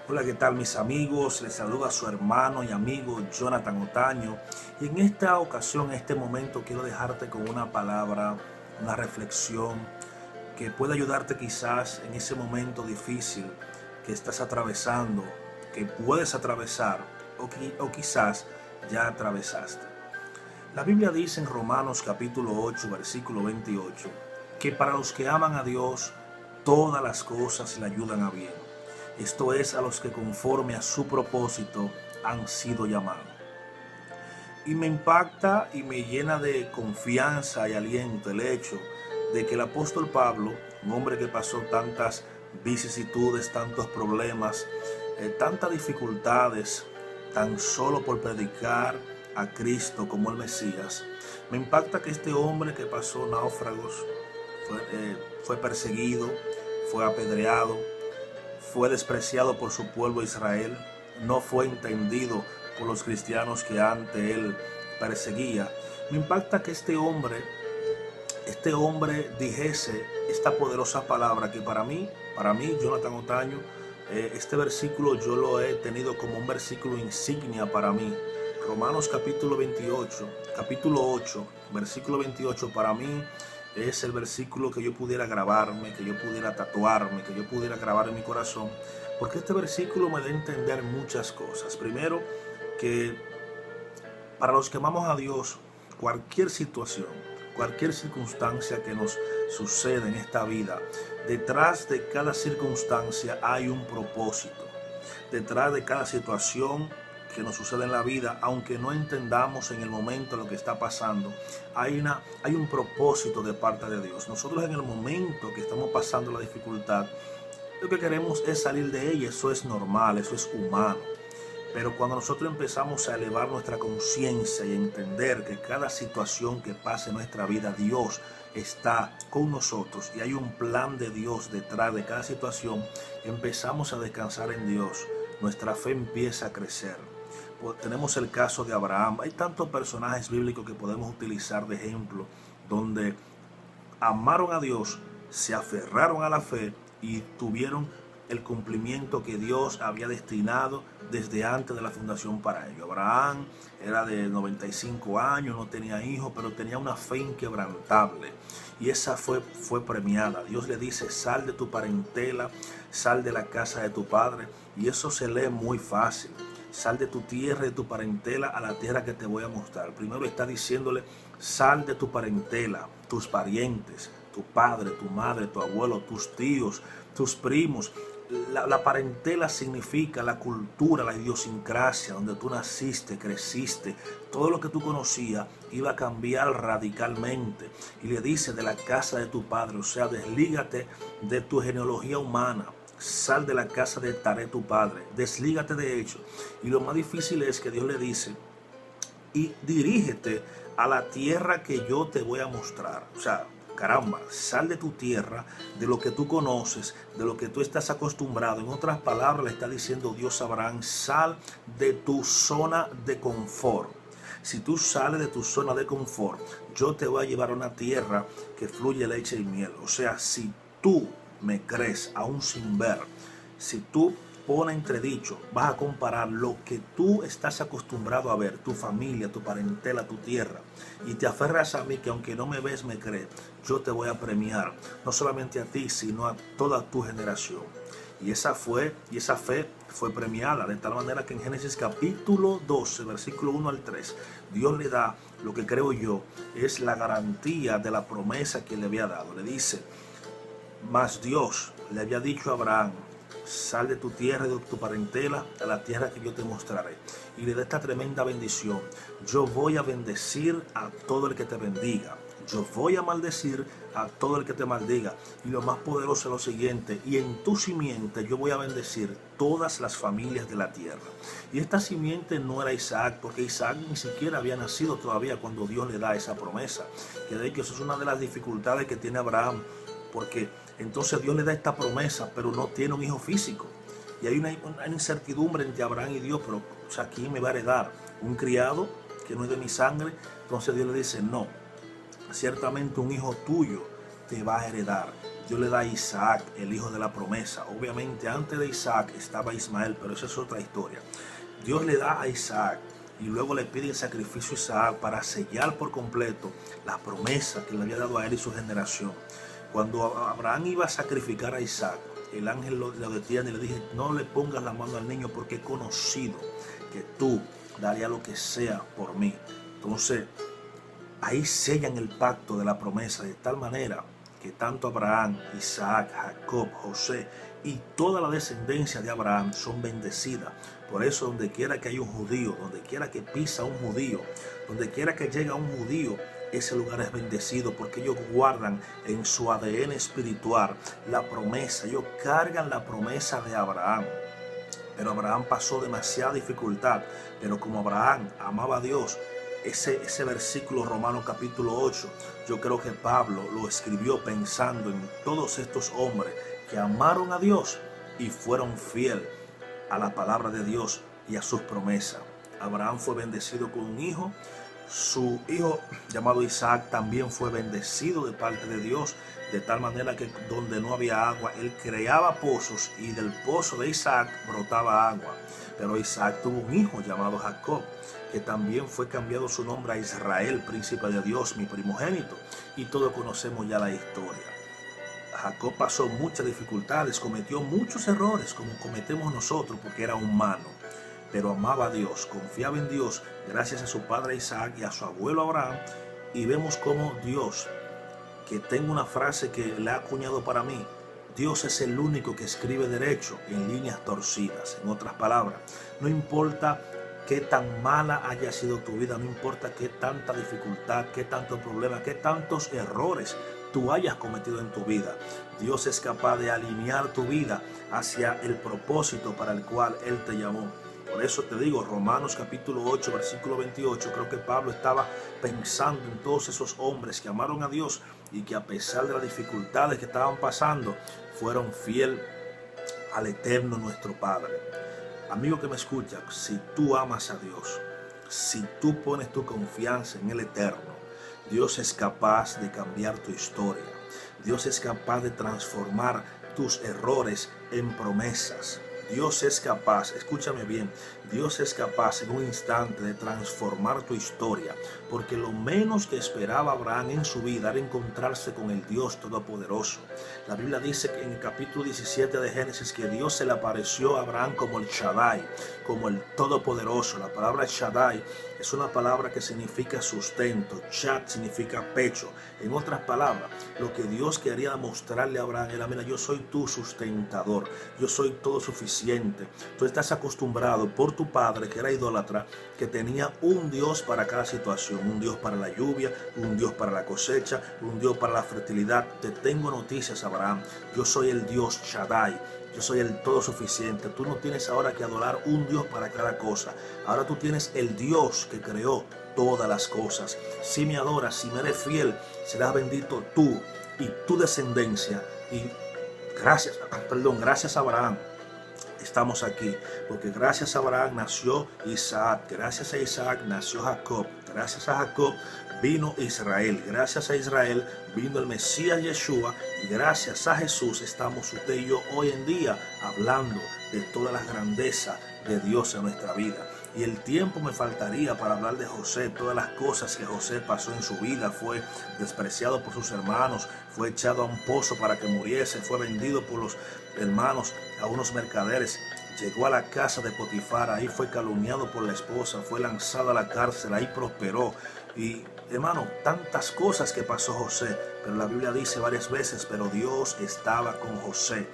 Hola, ¿qué tal mis amigos? Les saluda a su hermano y amigo Jonathan Otaño. Y en esta ocasión, en este momento, quiero dejarte con una palabra, una reflexión que puede ayudarte quizás en ese momento difícil que estás atravesando, que puedes atravesar o quizás ya atravesaste. La Biblia dice en Romanos capítulo 8, versículo 28, que para los que aman a Dios, todas las cosas le ayudan a bien. Esto es, a los que conforme a su propósito han sido llamados. Y me impacta y me llena de confianza y aliento el hecho de que el apóstol Pablo, un hombre que pasó tantas vicisitudes, tantos problemas, tantas dificultades, tan solo por predicar a Cristo como el Mesías, me impacta que este hombre que pasó náufragos, fue perseguido, fue apedreado, fue despreciado por su pueblo Israel, no fue entendido por los cristianos que ante él perseguía. Me impacta que este hombre dijese esta poderosa palabra que para mí, Jonathan Otaño, este versículo yo lo he tenido como un versículo insignia para mí. Romanos capítulo 8, versículo 28 para mí es el versículo que yo pudiera grabarme, que yo pudiera tatuarme, que yo pudiera grabar en mi corazón, porque este versículo me da a entender muchas cosas. Primero, que para los que amamos a Dios, cualquier situación, cualquier circunstancia que nos suceda en esta vida, detrás de cada circunstancia hay un propósito. Detrás de cada situación que nos sucede en la vida, aunque no entendamos en el momento lo que está pasando, hay un propósito de parte de Dios. Nosotros en el momento que estamos pasando la dificultad, lo que queremos es salir de ella. Eso es normal, eso es humano. Pero cuando nosotros empezamos a elevar nuestra conciencia y entender que cada situación que pase en nuestra vida, Dios está con nosotros y hay un plan de Dios detrás de cada situación, empezamos a descansar en Dios. Nuestra fe empieza a crecer. Tenemos el caso de Abraham. Hay tantos personajes bíblicos que podemos utilizar de ejemplo, donde amaron a Dios, se aferraron a la fe y tuvieron el cumplimiento que Dios había destinado desde antes de la fundación para ellos. Abraham era de 95 años, no tenía hijos, pero tenía una fe inquebrantable y esa fue premiada. Dios le dice: sal de tu parentela, sal de la casa de tu padre, y eso se lee muy fácil. Sal de tu tierra y de tu parentela a la tierra que te voy a mostrar. Primero está diciéndole: sal de tu parentela, tus parientes, tu padre, tu madre, tu abuelo, tus tíos, tus primos. La parentela significa la cultura, la idiosincrasia, donde tú naciste, creciste, todo lo que tú conocías iba a cambiar radicalmente. Y le dice: de la casa de tu padre, o sea, deslígate de tu genealogía humana. Sal de la casa de Taré tu padre, deslígate de hecho. Y lo más difícil es que Dios le dice: y dirígete a la tierra que yo te voy a mostrar. O sea, caramba, sal de tu tierra, de lo que tú conoces, de lo que tú estás acostumbrado. En otras palabras, le está diciendo Dios a Abraham: sal de tu zona de confort. Si tú sales de tu zona de confort, yo te voy a llevar a una tierra que fluye leche y miel. O sea, si tú me crees aún sin ver, si tú pones entredicho, vas a comparar lo que tú estás acostumbrado a ver, tu familia, tu parentela, tu tierra, y te aferras a mí, que aunque no me ves, me crees, yo te voy a premiar, no solamente a ti, sino a toda tu generación. Y esa fe fue premiada, de tal manera que en Génesis capítulo 12, versículo 1 al 3, Dios le da lo que creo yo es la garantía de la promesa que le había dado. Le dice: mas Dios le había dicho a Abraham: sal de tu tierra y de tu parentela a la tierra que yo te mostraré. Y le da esta tremenda bendición: yo voy a bendecir a todo el que te bendiga, yo voy a maldecir a todo el que te maldiga. Y lo más poderoso es lo siguiente: y en tu simiente yo voy a bendecir todas las familias de la tierra. Y esta simiente no era Isaac, porque Isaac ni siquiera había nacido todavía cuando Dios le da esa promesa. Que de hecho eso es una de las dificultades que tiene Abraham, porque entonces Dios le da esta promesa, pero no tiene un hijo físico. Y hay una incertidumbre entre Abraham y Dios: pero, o sea, ¿quién me va a heredar? ¿Un criado que no es de mi sangre? Entonces Dios le dice: no, ciertamente un hijo tuyo te va a heredar. Dios le da a Isaac, el hijo de la promesa. Obviamente antes de Isaac estaba Ismael, pero esa es otra historia. Dios le da a Isaac y luego le pide el sacrificio a Isaac para sellar por completo la promesa que le había dado a él y su generación. Cuando Abraham iba a sacrificar a Isaac, el ángel lo detiene y le dice: no le pongas la mano al niño, porque he conocido que tú darías lo que sea por mí. Entonces, ahí sellan el pacto de la promesa de tal manera que tanto Abraham, Isaac, Jacob, José y toda la descendencia de Abraham son bendecidas. Por eso, donde quiera que hay un judío, donde quiera que pisa un judío, donde quiera que llega un judío, ese lugar es bendecido, porque ellos guardan en su ADN espiritual la promesa. Ellos cargan la promesa de Abraham. Pero Abraham pasó demasiada dificultad. Pero como Abraham amaba a Dios, ese versículo Romanos capítulo 8, yo creo que Pablo lo escribió pensando en todos estos hombres que amaron a Dios y fueron fieles a la palabra de Dios y a sus promesas. Abraham fue bendecido con un hijo. Su hijo llamado Isaac también fue bendecido de parte de Dios, de tal manera que donde no había agua, él creaba pozos y del pozo de Isaac brotaba agua. Pero Isaac tuvo un hijo llamado Jacob, que también fue cambiado su nombre a Israel, príncipe de Dios, mi primogénito. Y todos conocemos ya la historia. Jacob pasó muchas dificultades, cometió muchos errores como cometemos nosotros, porque era humano. Pero amaba a Dios, confiaba en Dios gracias a su padre Isaac y a su abuelo Abraham. Y vemos cómo Dios, que tengo una frase que le ha acuñado para mí: Dios es el único que escribe derecho en líneas torcidas. En otras palabras, no importa qué tan mala haya sido tu vida, no importa qué tanta dificultad, qué tanto problema, qué tantos errores tú hayas cometido en tu vida, Dios es capaz de alinear tu vida hacia el propósito para el cual Él te llamó. Por eso te digo, Romanos capítulo 8, versículo 28, creo que Pablo estaba pensando en todos esos hombres que amaron a Dios y que a pesar de las dificultades que estaban pasando, fueron fieles al eterno nuestro Padre. Amigo que me escucha, si tú amas a Dios, si tú pones tu confianza en el eterno, Dios es capaz de cambiar tu historia. Dios es capaz de transformar tus errores en promesas. Dios es capaz, escúchame bien, Dios es capaz en un instante de transformar tu historia, porque lo menos que esperaba Abraham en su vida era encontrarse con el Dios Todopoderoso. La Biblia dice que en el capítulo 17 de Génesis que Dios se le apareció a Abraham como el Shaddai, como el Todopoderoso. La palabra Shaddai es una palabra que significa sustento. Shad significa pecho. En otras palabras, lo que Dios quería mostrarle a Abraham era: mira, yo soy tu sustentador, yo soy todo suficiente. Tú estás acostumbrado por tu padre, que era idólatra, que tenía un Dios para cada situación, un Dios para la lluvia, un Dios para la cosecha, un Dios para la fertilidad. Te tengo noticias, Abraham. Yo soy el Dios Shaddai. Yo soy el todo suficiente. Tú no tienes ahora que adorar un Dios para cada cosa. Ahora tú tienes el Dios que creó todas las cosas. Si me adoras, si me eres fiel, serás bendito tú y tu descendencia. Y gracias a Abraham estamos aquí, porque gracias a Abraham nació Isaac, gracias a Isaac nació Jacob, gracias a Jacob vino Israel, gracias a Israel vino el Mesías Yeshua, y gracias a Jesús estamos usted y yo hoy en día hablando de todas las grandezas de Dios en nuestra vida. Y el tiempo me faltaría para hablar de José, todas las cosas que José pasó en su vida. Fue despreciado por sus hermanos, fue echado a un pozo para que muriese, fue vendido por los hermanos a unos mercaderes, llegó a la casa de Potifar, ahí fue calumniado por la esposa, fue lanzado a la cárcel, ahí prosperó. Y hermano, tantas cosas que pasó José, pero la Biblia dice varias veces: pero Dios estaba con José.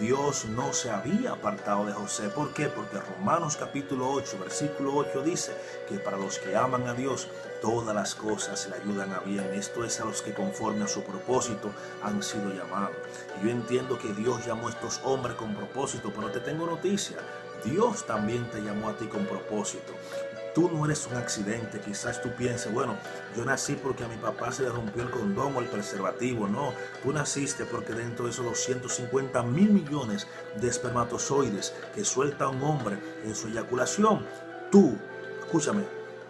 Dios no se había apartado de José. ¿Por qué? Porque Romanos capítulo 8, versículo 8 dice que para los que aman a Dios, todas las cosas le ayudan a bien. Esto es a los que conforme a su propósito han sido llamados. Y yo entiendo que Dios llamó a estos hombres con propósito, pero te tengo noticia: Dios también te llamó a ti con propósito. Tú no eres un accidente. Quizás tú pienses: bueno, yo nací porque a mi papá se le rompió el condón o el preservativo. No, tú naciste porque dentro de esos 250 mil millones de espermatozoides que suelta un hombre en su eyaculación, tú, escúchame,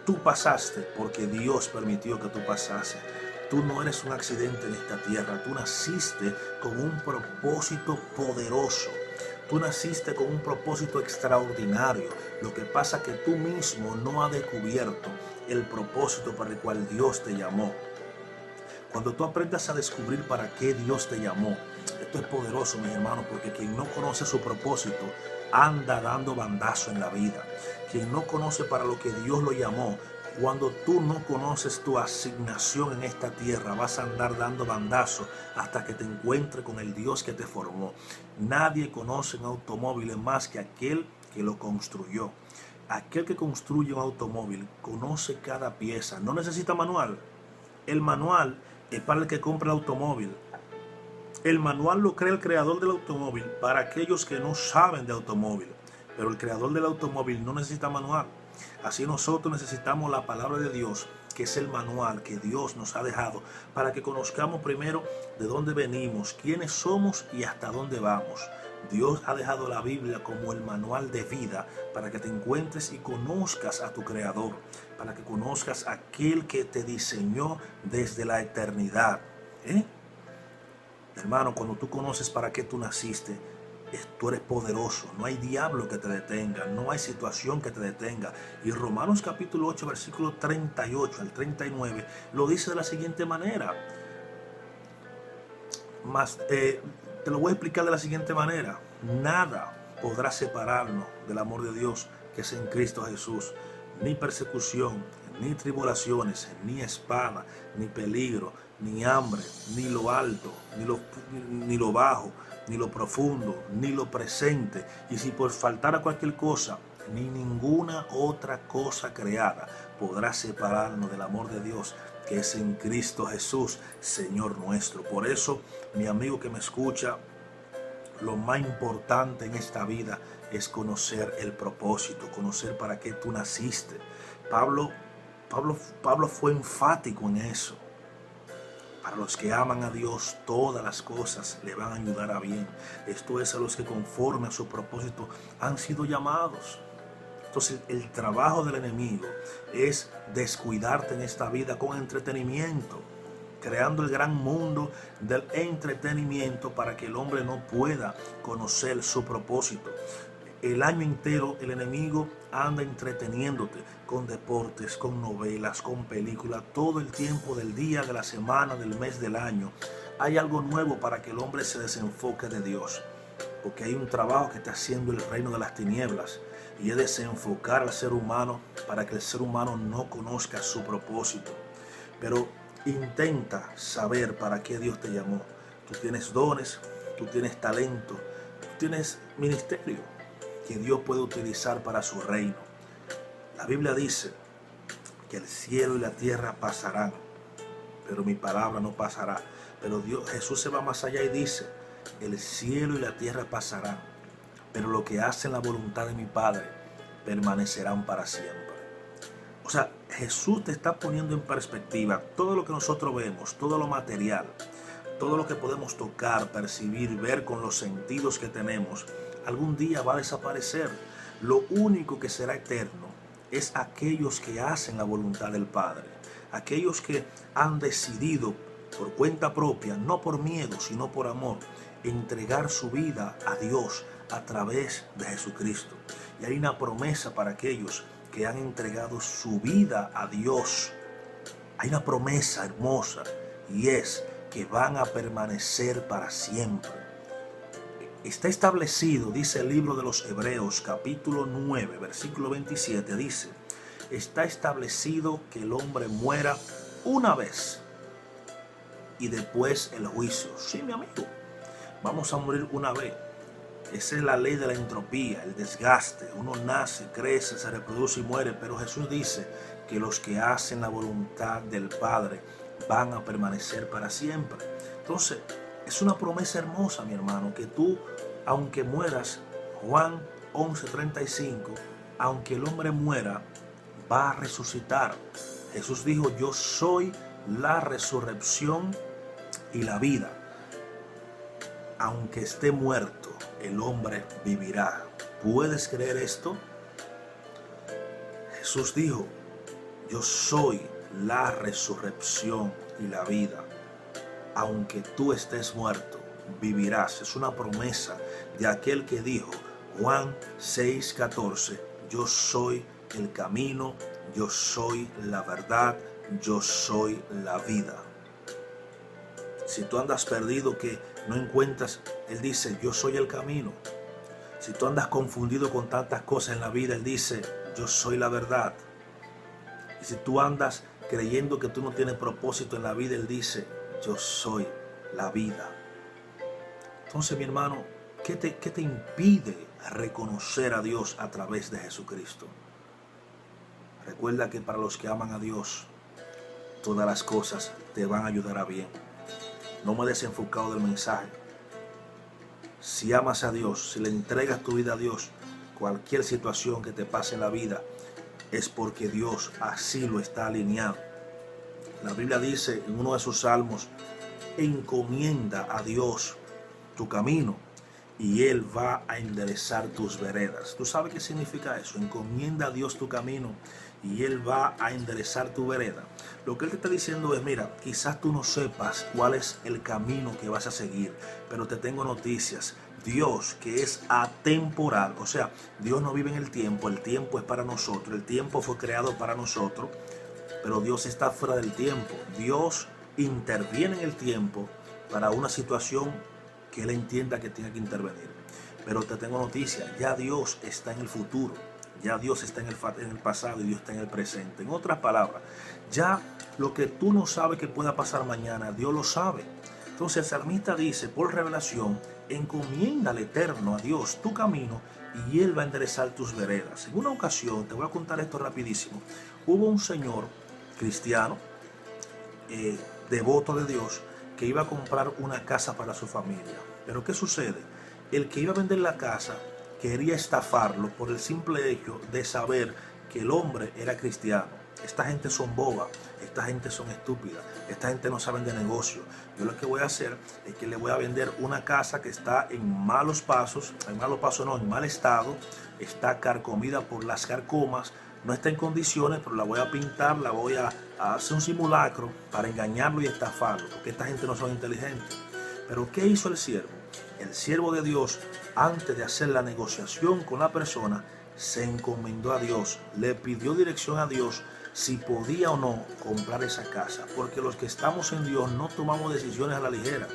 tú pasaste porque Dios permitió que tú pasases. Tú no eres un accidente en esta tierra. Tú naciste con un propósito poderoso. Tú naciste con un propósito extraordinario. Lo que pasa es que tú mismo no has descubierto el propósito para el cual Dios te llamó. Cuando tú aprendas a descubrir para qué Dios te llamó, esto es poderoso, mis hermanos, porque quien no conoce su propósito anda dando bandazo en la vida. Quien no conoce para lo que Dios lo llamó, cuando tú no conoces tu asignación en esta tierra, vas a andar dando bandazo hasta que te encuentres con el Dios que te formó. Nadie conoce un automóvil más que aquel que lo construyó. Aquel que construye un automóvil conoce cada pieza, no necesita manual. El manual es para el que compra el automóvil. El manual lo crea el creador del automóvil para aquellos que no saben de automóvil. Pero el creador del automóvil no necesita manual. Así nosotros necesitamos la palabra de Dios, que es el manual que Dios nos ha dejado para que conozcamos primero de dónde venimos, quiénes somos y hasta dónde vamos. Dios ha dejado la Biblia como el manual de vida para que te encuentres y conozcas a tu Creador, para que conozcas a aquel que te diseñó desde la eternidad. Hermano, cuando tú conoces para qué tú naciste, tú eres poderoso. No hay diablo que te detenga, no hay situación que te detenga. Y Romanos capítulo 8, versículo 38 al 39, lo dice de la siguiente manera. Te lo voy a explicar de la siguiente manera. Nada podrá separarnos del amor de Dios que es en Cristo Jesús. Ni persecución, ni tribulaciones, ni espada, ni peligro, ni hambre, ni lo alto, ni lo bajo, ni lo profundo, ni lo presente. Y si por faltar cualquier cosa, ni ninguna otra cosa creada podrá separarnos del amor de Dios que es en Cristo Jesús, Señor nuestro. Por eso, mi amigo que me escucha, lo más importante en esta vida es conocer el propósito, conocer para qué tú naciste. Pablo fue enfático en eso. Para los que aman a Dios, todas las cosas le van a ayudar a bien. Esto es a los que conforme a su propósito han sido llamados. Entonces el trabajo del enemigo es descuidarte en esta vida con entretenimiento, creando el gran mundo del entretenimiento para que el hombre no pueda conocer su propósito. El año entero el enemigo anda entreteniéndote con deportes, con novelas, con películas, todo el tiempo del día, de la semana, del mes, del año. Hay algo nuevo para que el hombre se desenfoque de Dios, porque hay un trabajo que está haciendo el reino de las tinieblas y es desenfocar al ser humano para que el ser humano no conozca su propósito. Pero intenta saber para qué Dios te llamó. Tú tienes dones, tú tienes talento, tú tienes ministerio que Dios puede utilizar para su reino. La Biblia dice que el cielo y la tierra pasarán, pero mi palabra no pasará. Pero Jesús se va más allá y dice, el cielo y la tierra pasarán, pero lo que hacen la voluntad de mi Padre permanecerán para siempre. O sea, Jesús te está poniendo en perspectiva todo lo que nosotros vemos, todo lo material, todo lo que podemos tocar, percibir, ver con los sentidos que tenemos, algún día va a desaparecer. Lo único que será eterno es aquellos que hacen la voluntad del Padre, aquellos que han decidido por cuenta propia, no por miedo, sino por amor, entregar su vida a Dios a través de Jesucristo. Y hay una promesa para aquellos que han entregado su vida a Dios. Hay una promesa hermosa y es que van a permanecer para siempre. Está establecido, dice el libro de los Hebreos, capítulo 9, versículo 27, dice, está establecido que el hombre muera una vez y después el juicio. Sí, mi amigo, vamos a morir una vez. Esa es la ley de la entropía, el desgaste. Uno nace, crece, se reproduce y muere, pero Jesús dice que los que hacen la voluntad del Padre van a permanecer para siempre. Entonces, es una promesa hermosa, mi hermano, que tú, aunque mueras, Juan 11:35, aunque el hombre muera, va a resucitar. Jesús dijo, yo soy la resurrección y la vida. Aunque esté muerto, el hombre vivirá. ¿Puedes creer esto? Jesús dijo, yo soy la resurrección y la vida. Aunque tú estés muerto, vivirás. Es una promesa de aquel que dijo, Juan 6:14, yo soy el camino, yo soy la verdad, yo soy la vida. Si tú andas perdido, que no encuentras, Él dice, yo soy el camino. Si tú andas confundido con tantas cosas en la vida, Él dice, yo soy la verdad. Y si tú andas creyendo que tú no tienes propósito en la vida, Él dice, yo soy la vida. Entonces, mi hermano, ¿qué te impide reconocer a Dios a través de Jesucristo? Recuerda que para los que aman a Dios, todas las cosas te van a ayudar a bien. No me desenfocado del mensaje. Si amas a Dios, si le entregas tu vida a Dios, cualquier situación que te pase en la vida es porque Dios así lo está alineado. La Biblia dice en uno de sus salmos, encomienda a Dios tu camino y Él va a enderezar tus veredas. ¿Tú sabes qué significa eso? Encomienda a Dios tu camino y Él va a enderezar tu vereda. Lo que Él te está diciendo es, mira, quizás tú no sepas cuál es el camino que vas a seguir, pero te tengo noticias. Dios, que es atemporal, o sea, Dios no vive en el tiempo es para nosotros, el tiempo fue creado para nosotros, pero Dios está fuera del tiempo. Dios interviene en el tiempo para una situación que Él entienda que tiene que intervenir. Pero te tengo noticia, ya Dios está en el futuro, ya Dios está en el pasado y Dios está en el presente. En otras palabras, ya lo que tú no sabes que pueda pasar mañana, Dios lo sabe. Entonces el salmista dice, por revelación, encomienda al Eterno, a Dios, tu camino, y Él va a enderezar tus veredas. En una ocasión, te voy a contar esto rapidísimo, hubo un señor cristiano, devoto de Dios, que iba a comprar una casa para su familia. Pero ¿qué sucede? El que iba a vender la casa quería estafarlo por el simple hecho de saber que el hombre era cristiano. Esta gente son bobas, esta gente son estúpidas, esta gente no sabe de negocio. Yo lo que voy a hacer es que le voy a vender una casa que está en malos pasos, en mal estado, está carcomida por las carcomas, no está en condiciones, pero la voy a pintar, la voy a hacer un simulacro para engañarlo y estafarlo, porque esta gente no son inteligentes. Pero ¿qué hizo el siervo? El siervo de Dios, antes de hacer la negociación con la persona, se encomendó a Dios, le pidió dirección a Dios si podía o no comprar esa casa, porque los que estamos en Dios no tomamos decisiones a la ligera.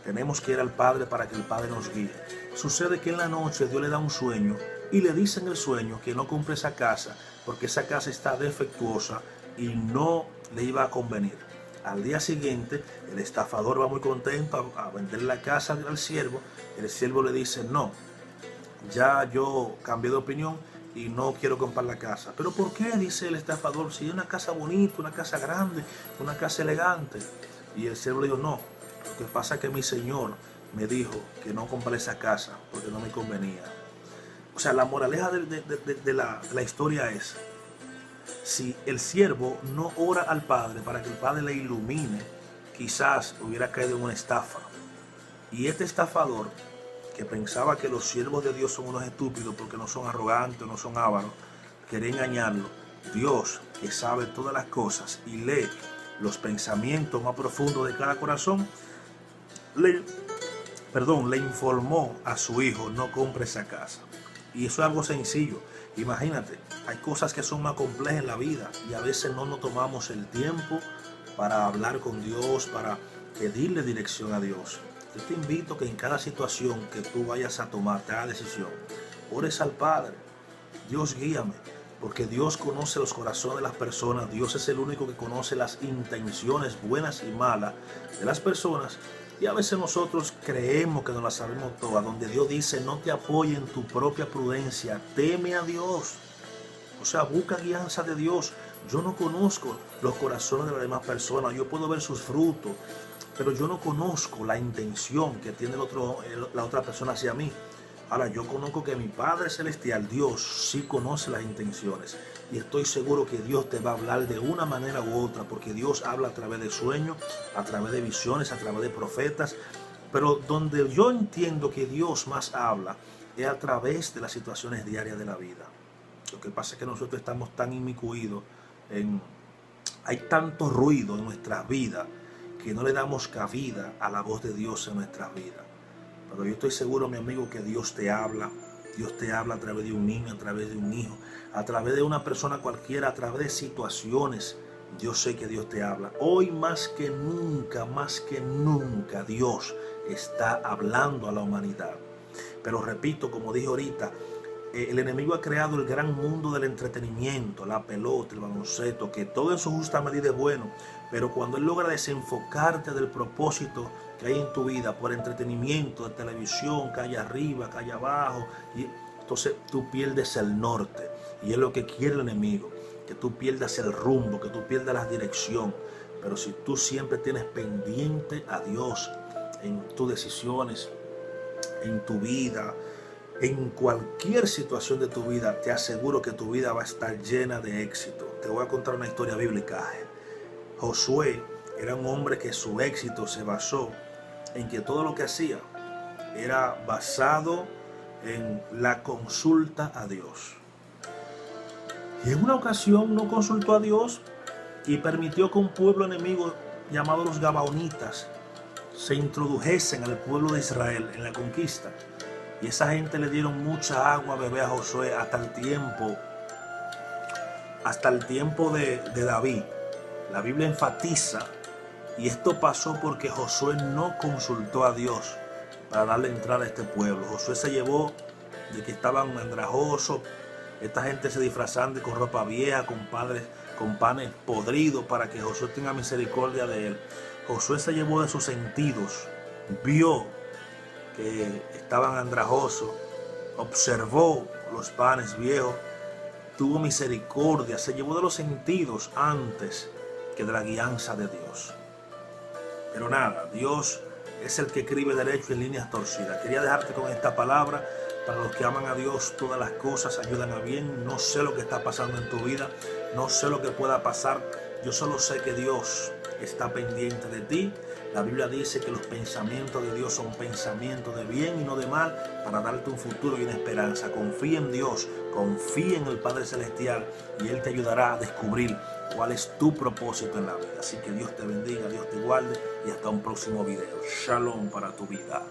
Tenemos que ir al Padre para que el Padre nos guíe. Sucede que en la noche Dios le da un sueño y le dice en el sueño que no compre esa casa porque esa casa está defectuosa y no le iba a convenir. Al día siguiente el estafador va muy contento a vender la casa al siervo. El siervo le dice, no, ya yo cambié de opinión y no quiero comprar la casa. ¿Pero por qué? Dice el estafador, si es una casa bonita, una casa grande, una casa elegante. Y el siervo le dijo, no, lo que pasa es que mi señor me dijo que no compré esa casa porque no me convenía. O sea, la moraleja de la historia es, si el siervo no ora al Padre para que el Padre le ilumine, quizás hubiera caído en una estafa. Y este estafador, que pensaba que los siervos de Dios son unos estúpidos porque no son arrogantes, no son ávaros, quería engañarlo. Dios, que sabe todas las cosas y lee los pensamientos más profundos de cada corazón, le informó a su hijo, no compre esa casa. Y eso es algo sencillo. Imagínate, hay cosas que son más complejas en la vida y a veces no nos tomamos el tiempo para hablar con Dios, para pedirle dirección a Dios. Yo te invito que en cada situación que tú vayas a tomar, cada decisión, ores al Padre. Dios, guíame, porque Dios conoce los corazones de las personas. Dios es el único que conoce las intenciones buenas y malas de las personas. Y a veces nosotros creemos que no las sabemos todas, donde Dios dice, no te apoye en tu propia prudencia, teme a Dios. O sea, busca guianza de Dios. Yo no conozco los corazones de las demás personas, yo puedo ver sus frutos, pero yo no conozco la intención que tiene la otra persona hacia mí. Ahora, yo conozco que mi Padre Celestial, Dios, sí conoce las intenciones. Y estoy seguro que Dios te va a hablar de una manera u otra, porque Dios habla a través de sueños, a través de visiones, a través de profetas. Pero donde yo entiendo que Dios más habla es a través de las situaciones diarias de la vida. Lo que pasa es que nosotros estamos tan inmiscuidos en Hay tanto ruido en nuestras vidas que no le damos cabida a la voz de Dios en nuestras vidas. Pero yo estoy seguro, mi amigo, que Dios te habla. Dios te habla a través de un niño, a través de un hijo, a través de una persona cualquiera, a través de situaciones. Yo sé que Dios te habla. Hoy más que nunca, Dios está hablando a la humanidad. Pero repito, como dije ahorita, el enemigo ha creado el gran mundo del entretenimiento, la pelota, el baloncesto, que todo en su justa medida es bueno, pero cuando él logra desenfocarte del propósito que hay en tu vida por entretenimiento, de televisión, que hay arriba, que hay abajo, y entonces tú pierdes el norte, y es lo que quiere el enemigo, que tú pierdas el rumbo, que tú pierdas la dirección. Pero si tú siempre tienes pendiente a Dios en tus decisiones, en tu vida, en cualquier situación de tu vida, te aseguro que tu vida va a estar llena de éxito. Te voy a contar una historia bíblica. Josué era un hombre que su éxito se basó en que todo lo que hacía era basado en la consulta a Dios. Y en una ocasión no consultó a Dios y permitió que un pueblo enemigo llamado los Gabaonitas se introdujesen al pueblo de Israel en la conquista. Y esa gente le dieron mucha agua a beber a Josué hasta el tiempo de David. La Biblia enfatiza, y esto pasó porque Josué no consultó a Dios para darle entrada a este pueblo. Josué se llevó de que estaban andrajosos, esta gente se disfrazaban con ropa vieja, con panes podridos para que Josué tenga misericordia de él. Josué se llevó de sus sentidos, vio que estaban andrajosos, observó los panes viejos, tuvo misericordia, se llevó de los sentidos antes que de la guianza de Dios. Pero nada, Dios es el que escribe derecho en líneas torcidas. Quería dejarte con esta palabra. Para los que aman a Dios, todas las cosas ayudan a bien. No sé lo que está pasando en tu vida, no sé lo que pueda pasar. Yo solo sé que Dios está pendiente de ti. La Biblia dice que los pensamientos de Dios son pensamientos de bien y no de mal, para darte un futuro y una esperanza. Confía en Dios, confía en el Padre Celestial, y Él te ayudará a descubrir cuál es tu propósito en la vida. Así que Dios te bendiga, Dios te guarde, y hasta un próximo video. Shalom para tu vida.